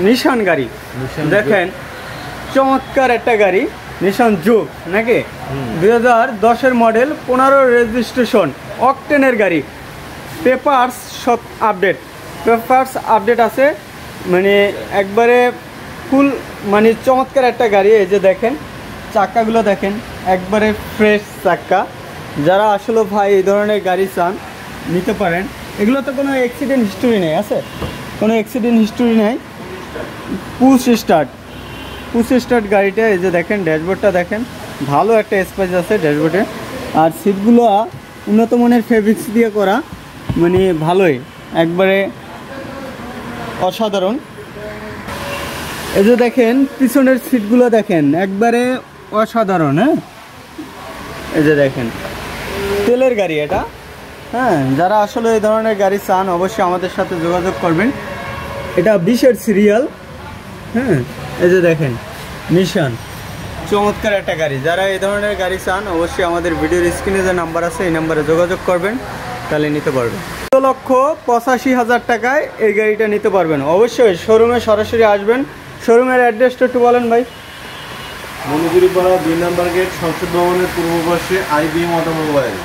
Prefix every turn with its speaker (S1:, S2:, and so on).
S1: নিশান গাড়ি দেখেন, চমৎকার একটা গাড়ি, নিশান জুক নাকি 2010-এর মডেল, 15 রেজিস্ট্রেশন, অকটেনের গাড়ি। পেপারস সব আপডেট, আছে, মানে একবারে ফুল, মানে চমৎকার একটা গাড়ি। এই যে দেখেন চাক্কাগুলো দেখেন, একবারে ফ্রেশ চাক্কা। যারা আসলে ভাই এই ধরনের গাড়ি চান নিতে পারেন। এগুলো তো কোনো অ্যাক্সিডেন্ট হিস্টোরি নেই, আছে কোনো অ্যাক্সিডেন্ট হিস্টোরি নেই। পুশ স্টার্ট গাড়িটা। এই যে দেখেন ড্যাশবোর্ডটা দেখেন, ভালো একটা স্পেস আছে ড্যাশবোর্ডে। আর সিটগুলো উন্নত মানের ফেব্রিক্স দিয়ে করা, মানে ভালোই, একবারে অসাধারণ। এই যে দেখেন পিছনের সিটগুলো দেখেন, একবারে অসাধারণ। হ্যাঁ, এই যে দেখেন তেলের গাড়ি এটা। হ্যাঁ, যারা আসলে এই ধরনের গাড়ি চান অবশ্যই আমাদের সাথে যোগাযোগ করবেন। এটা 20-এর সিরিয়াল। হ্যাঁ, এই যে দেখেন নিশান, চমৎকার একটা গাড়ি। যারা এই ধরনের গাড়ি চান অবশ্যই আমাদের ভিডিওর স্ক্রিনে যে নাম্বার আছে এই নাম্বারে যোগাযোগ করবেন, তাহলে নিতে পারবেন। 2,85,000 টাকায় এই গাড়িটা নিতে পারবেন। অবশ্যই শোরুমে সরাসরি আসবেন। শোরুমের অ্যাড্রেসটা একটু বলেন ভাই।
S2: মনুগুড়িপাড়া 2 নম্বর গেট, সংসদ ভবনের পূর্ব পাশে IBM অটোমোবাইল।